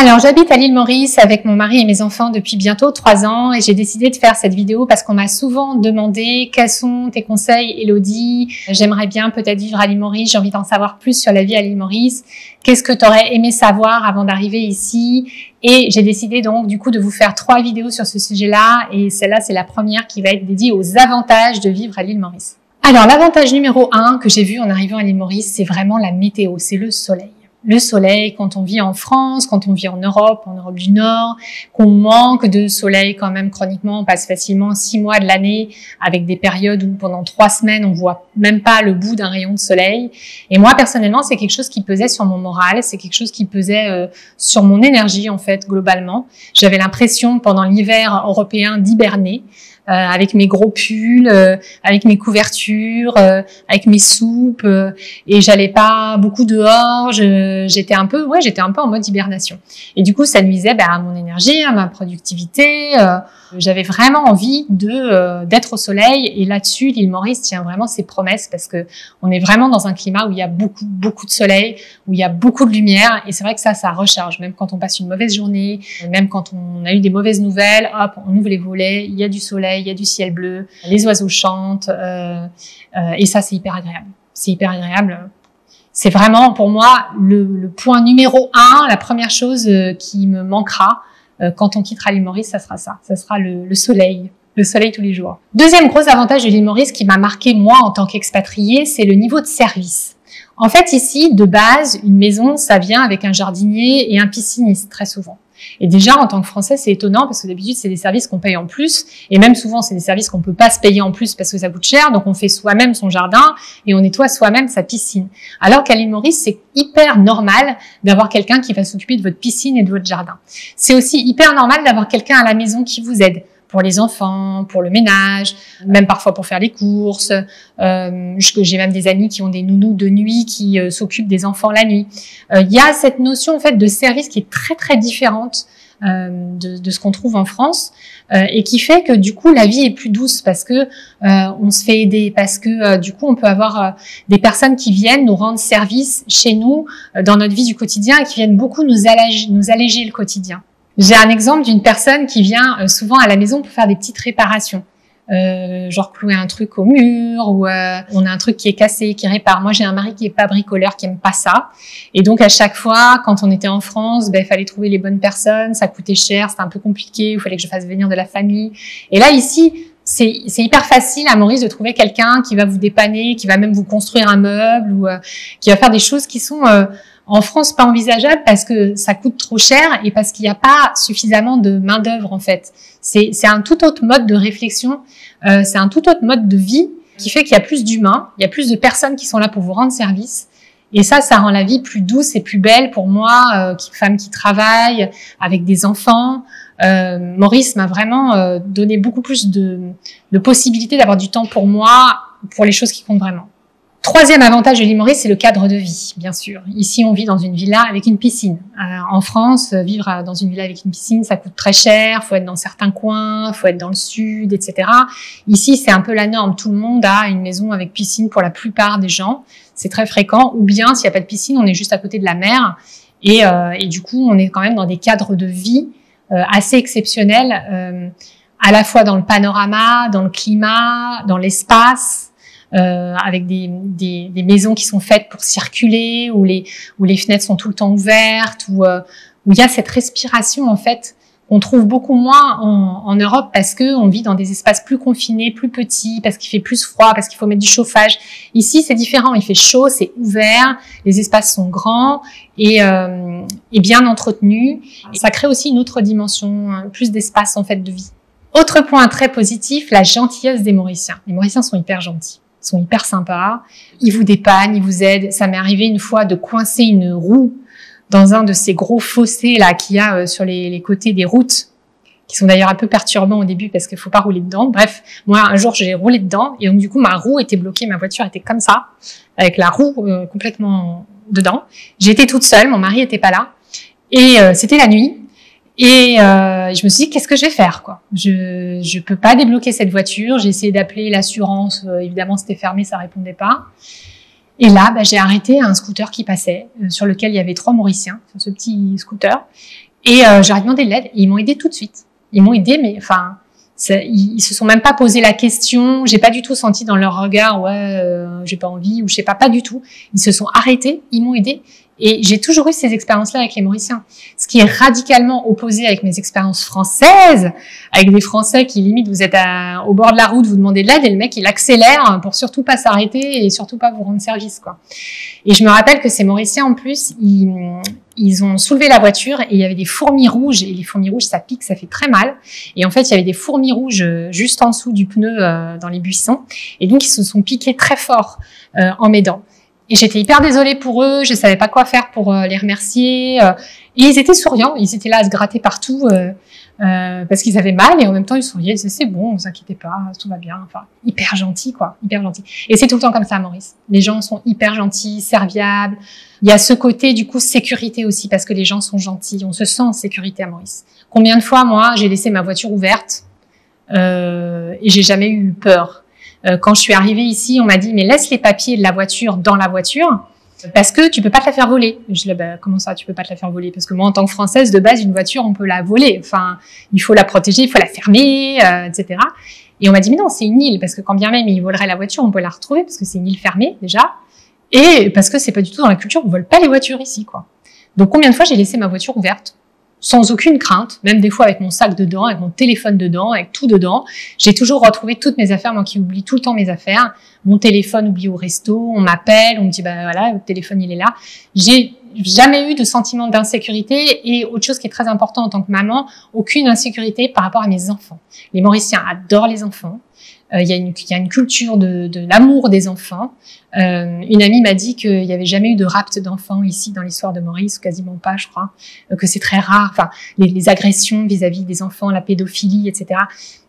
Alors, j'habite à l'île Maurice avec mon mari et mes enfants depuis bientôt 3 ans et j'ai décidé de faire cette vidéo parce qu'on m'a souvent demandé quels sont tes conseils, Elodie. J'aimerais bien peut-être vivre à l'île Maurice, j'ai envie d'en savoir plus sur la vie à l'île Maurice. Qu'est-ce que tu aurais aimé savoir avant d'arriver ici? Et j'ai décidé donc du coup de vous faire 3 vidéos sur ce sujet-là et celle-là, c'est la première qui va être dédiée aux avantages de vivre à l'île Maurice. Alors, l'avantage numéro 1 que j'ai vu en arrivant à l'île Maurice, c'est vraiment la météo, c'est le soleil. Le soleil, quand on vit en France, quand on vit en Europe du Nord, qu'on manque de soleil quand même chroniquement, on passe facilement 6 mois de l'année avec des périodes où pendant 3 semaines, on voit même pas le bout d'un rayon de soleil. Et moi, personnellement, c'est quelque chose qui pesait sur mon moral, c'est quelque chose qui pesait sur mon énergie, en fait, globalement. J'avais l'impression, pendant l'hiver européen, d'hiberner. Avec mes gros pulls, avec mes couvertures, avec mes soupes, et j'allais pas beaucoup dehors. J'étais un peu en mode hibernation. Et du coup, ça nuisait à mon énergie, à ma productivité. J'avais vraiment envie d'être au soleil. Et là-dessus, l'île Maurice tient vraiment ses promesses parce que on est vraiment dans un climat où il y a beaucoup de soleil, où il y a beaucoup de lumière. Et c'est vrai que ça recharge. Même quand on passe une mauvaise journée, même quand on a eu des mauvaises nouvelles, hop, on ouvre les volets, il y a du soleil, il y a du ciel bleu, les oiseaux chantent, et ça, c'est hyper agréable. C'est hyper agréable. C'est vraiment, pour moi, le point numéro 1, la première chose qui me manquera quand on quittera l'île Maurice, ça sera ça. Ça sera le soleil. Le soleil tous les jours. Deuxième gros avantage de l'île Maurice qui m'a marqué, moi, en tant qu'expatriée, c'est le niveau de service. En fait, ici, de base, une maison, ça vient avec un jardinier et un pisciniste, très souvent. Et déjà, en tant que Français, c'est étonnant parce que d'habitude, c'est des services qu'on paye en plus. Et même souvent, c'est des services qu'on peut pas se payer en plus parce que ça coûte cher. Donc, on fait soi-même son jardin et on nettoie soi-même sa piscine. Alors qu'à l'île Maurice, c'est hyper normal d'avoir quelqu'un qui va s'occuper de votre piscine et de votre jardin. C'est aussi hyper normal d'avoir quelqu'un à la maison qui vous aide. Pour les enfants, pour le ménage, même parfois pour faire les courses. J'ai même des amis qui ont des nounous de nuit qui s'occupent des enfants la nuit. Il y a cette notion en fait de service qui est très différente de ce qu'on trouve en France et qui fait que du coup la vie est plus douce parce que on se fait aider, parce que du coup on peut avoir des personnes qui viennent nous rendre service chez nous dans notre vie du quotidien et qui viennent beaucoup nous alléger le quotidien. J'ai un exemple d'une personne qui vient souvent à la maison pour faire des petites réparations. Genre clouer un truc au mur ou on a un truc qui est cassé, qui répare. Moi, j'ai un mari qui est pas bricoleur, qui aime pas ça. Et donc, à chaque fois, quand on était en France, il fallait trouver les bonnes personnes. Ça coûtait cher, c'était un peu compliqué. Il fallait que je fasse venir de la famille. Et là, ici, c'est hyper facile à Maurice de trouver quelqu'un qui va vous dépanner, qui va même vous construire un meuble ou qui va faire des choses qui sont en France pas envisageable parce que ça coûte trop cher et parce qu'il n'y a pas suffisamment de main d'œuvre en fait. C'est un tout autre mode de réflexion, c'est un tout autre mode de vie qui fait qu'il y a plus d'humains, il y a plus de personnes qui sont là pour vous rendre service. Et ça rend la vie plus douce et plus belle pour moi, femme qui travaille avec des enfants. Maurice m'a vraiment donné beaucoup plus de possibilités d'avoir du temps pour moi, pour les choses qui comptent vraiment. Troisième avantage de l'île Maurice, c'est le cadre de vie, bien sûr. Ici, on vit dans une villa avec une piscine. En France, vivre dans une villa avec une piscine, ça coûte très cher. Faut être dans certains coins, faut être dans le sud, etc. Ici, c'est un peu la norme. Tout le monde a une maison avec piscine pour la plupart des gens. C'est très fréquent. Ou bien, s'il n'y a pas de piscine, on est juste à côté de la mer. Et du coup, on est quand même dans des cadres de vie assez exceptionnels, à la fois dans le panorama, dans le climat, dans l'espace. Avec des maisons qui sont faites pour circuler, où les fenêtres sont tout le temps ouvertes, où il y a cette respiration en fait qu'on trouve beaucoup moins en Europe parce que on vit dans des espaces plus confinés, plus petits, parce qu'il fait plus froid, parce qu'il faut mettre du chauffage. Ici, c'est différent, il fait chaud, c'est ouvert, les espaces sont grands et bien entretenus. Ça crée aussi une autre dimension, plus d'espace en fait de vie. Autre point très positif, la gentillesse des Mauriciens. Les Mauriciens sont hyper gentils. Sont hyper sympas, ils vous dépannent, ils vous aident. Ça m'est arrivé une fois de coincer une roue dans un de ces gros fossés là qu'il y a sur les côtés des routes, qui sont d'ailleurs un peu perturbants au début parce qu'il faut pas rouler dedans. Bref, moi un jour j'ai roulé dedans et donc du coup ma roue était bloquée, ma voiture était comme ça, avec la roue complètement dedans. J'étais toute seule, mon mari était pas là et c'était la nuit. Et je me suis dit, qu'est-ce que je vais faire, quoi? Je peux pas débloquer cette voiture. J'ai essayé d'appeler l'assurance. Évidemment, c'était fermé, ça répondait pas. Et là, j'ai arrêté un scooter qui passait, sur lequel il y avait 3 Mauriciens, sur ce petit scooter. Et j'aurais demandé de l'aide et ils m'ont aidé tout de suite. Ils m'ont aidé, mais enfin, ils se sont même pas posé la question. J'ai pas du tout senti dans leur regard, j'ai pas envie ou je sais pas du tout. Ils se sont arrêtés, ils m'ont aidé. Et j'ai toujours eu ces expériences-là avec les Mauriciens. Ce qui est radicalement opposé avec mes expériences françaises, avec des Français qui limite vous êtes au bord de la route, vous demandez de l'aide et le mec il accélère pour surtout pas s'arrêter et surtout pas vous rendre service, quoi. Et je me rappelle que ces Mauriciens en plus, ils ont soulevé la voiture et il y avait des fourmis rouges et les fourmis rouges ça pique, ça fait très mal. Et en fait il y avait des fourmis rouges juste en dessous du pneu dans les buissons et donc ils se sont piqués très fort en m'aidant. Et j'étais hyper désolée pour eux, je savais pas quoi faire pour les remercier. Et ils étaient souriants, ils étaient là à se gratter partout parce qu'ils avaient mal et en même temps ils souriaient, ils disaient c'est bon, vous inquiétez pas, tout va bien. Enfin, hyper gentil quoi, hyper gentil. Et c'est tout le temps comme ça à Maurice. Les gens sont hyper gentils, serviables. Il y a ce côté du coup sécurité aussi parce que les gens sont gentils, on se sent en sécurité à Maurice. Combien de fois moi j'ai laissé ma voiture ouverte et j'ai jamais eu peur. Quand je suis arrivée ici, on m'a dit mais laisse les papiers de la voiture dans la voiture parce que tu peux pas te la faire voler. Je dis comment ça tu peux pas te la faire voler? Parce que moi en tant que Française de base une voiture on peut la voler. Enfin il faut la protéger, il faut la fermer, etc. Et on m'a dit mais non c'est une île parce que quand bien même ils voleraient la voiture on peut la retrouver parce que c'est une île fermée déjà et parce que c'est pas du tout dans la culture on vole pas les voitures ici quoi. Donc combien de fois j'ai laissé ma voiture ouverte? Sans aucune crainte, même des fois avec mon sac dedans, avec mon téléphone dedans, avec tout dedans. J'ai toujours retrouvé toutes mes affaires, moi qui oublie tout le temps mes affaires. Mon téléphone oublié au resto, on m'appelle, on me dit voilà, le téléphone il est là. J'ai jamais eu de sentiment d'insécurité et autre chose qui est très important en tant que maman, aucune insécurité par rapport à mes enfants. Les Mauriciens adorent les enfants. Il y a une culture de l'amour des enfants. Une amie m'a dit qu'il n'y avait jamais eu de rapt d'enfants ici dans l'histoire de Maurice, quasiment pas, je crois, que c'est très rare. Enfin, les agressions vis-à-vis des enfants, la pédophilie, etc.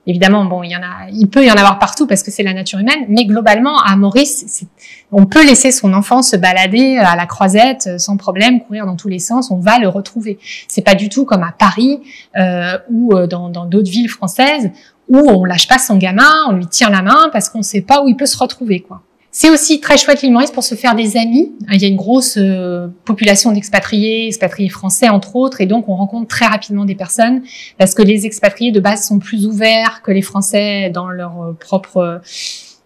Évidemment, bon, il peut y en avoir partout parce que c'est la nature humaine, mais globalement, à Maurice, on peut laisser son enfant se balader à la croisette sans problème, courir dans tous les sens, on va le retrouver. C'est pas du tout comme à Paris ou dans d'autres villes françaises où on lâche pas son gamin, on lui tient la main parce qu'on sait pas où il peut se retrouver, quoi. C'est aussi très chouette l'île Maurice pour se faire des amis. Il y a une grosse population expatriés français entre autres, et donc on rencontre très rapidement des personnes parce que les expatriés de base sont plus ouverts que les Français dans leur propre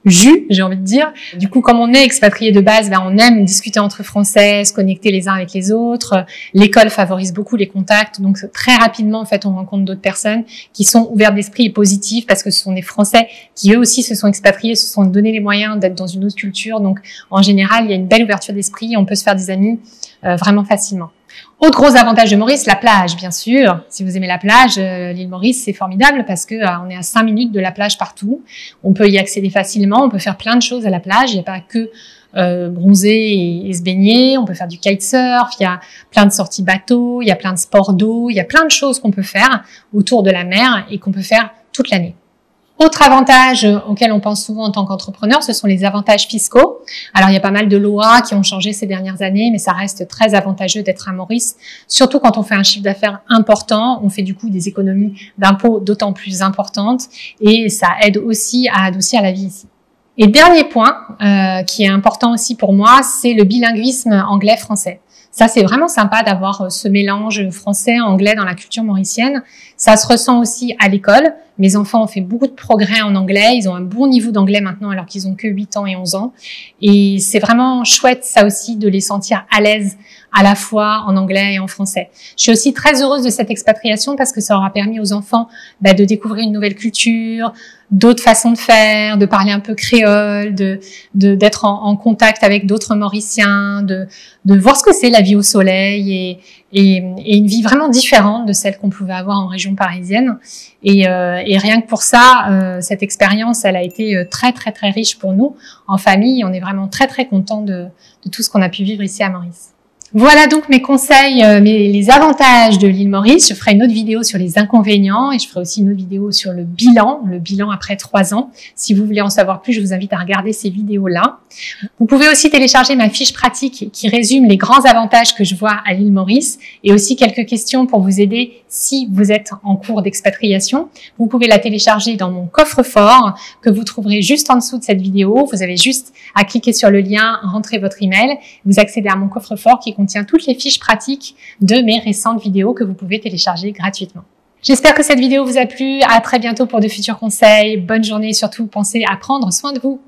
jus, j'ai envie de dire. Du coup, comme on est expatrié de base, on aime discuter entre Français, se connecter les uns avec les autres. L'école favorise beaucoup les contacts, donc très rapidement, en fait, on rencontre d'autres personnes qui sont ouvertes d'esprit et positives parce que ce sont des Français qui, eux aussi, se sont expatriés, se sont donné les moyens d'être dans une autre culture. Donc, en général, il y a une belle ouverture d'esprit et on peut se faire des amis vraiment facilement. Autre gros avantage de Maurice, la plage, bien sûr. Si vous aimez la plage, l'île Maurice, c'est formidable parce que on est à 5 minutes de la plage partout. On peut y accéder facilement, on peut faire plein de choses à la plage. Il n'y a pas que bronzer et se baigner. On peut faire du kitesurf, il y a plein de sorties bateaux, il y a plein de sports d'eau, il y a plein de choses qu'on peut faire autour de la mer et qu'on peut faire toute l'année. Autre avantage auquel on pense souvent en tant qu'entrepreneur, ce sont les avantages fiscaux. Alors, il y a pas mal de lois qui ont changé ces dernières années, mais ça reste très avantageux d'être à Maurice. Surtout quand on fait un chiffre d'affaires important, on fait du coup des économies d'impôts d'autant plus importantes et ça aide aussi à adoucir la vie ici. Et dernier point qui est important aussi pour moi, c'est le bilinguisme anglais-français. Ça, c'est vraiment sympa d'avoir ce mélange français-anglais dans la culture mauricienne. Ça se ressent aussi à l'école. Mes enfants ont fait beaucoup de progrès en anglais. Ils ont un bon niveau d'anglais maintenant alors qu'ils ont que 8 ans et 11 ans. Et c'est vraiment chouette, ça aussi, de les sentir à l'aise à la fois en anglais et en français. Je suis aussi très heureuse de cette expatriation parce que ça aura permis aux enfants de découvrir une nouvelle culture, d'autres façons de faire, de parler un peu créole, d'être en contact avec d'autres Mauriciens, de voir ce que c'est la vie au soleil et une vie vraiment différente de celle qu'on pouvait avoir en région parisienne. Et rien que pour ça, cette expérience, elle a été très très très riche pour nous en famille. On est vraiment très très contents de tout ce qu'on a pu vivre ici à Maurice. Voilà donc mes conseils, les avantages de l'île Maurice. Je ferai une autre vidéo sur les inconvénients et je ferai aussi une autre vidéo sur le bilan après 3 ans. Si vous voulez en savoir plus, je vous invite à regarder ces vidéos-là. Vous pouvez aussi télécharger ma fiche pratique qui résume les grands avantages que je vois à l'île Maurice et aussi quelques questions pour vous aider si vous êtes en cours d'expatriation. Vous pouvez la télécharger dans mon coffre-fort que vous trouverez juste en dessous de cette vidéo. Vous avez juste à cliquer sur le lien, rentrer votre email, vous accédez à mon coffre-fort qui contient contient toutes les fiches pratiques de mes récentes vidéos que vous pouvez télécharger gratuitement. J'espère que cette vidéo vous a plu. À très bientôt pour de futurs conseils. Bonne journée et surtout pensez à prendre soin de vous.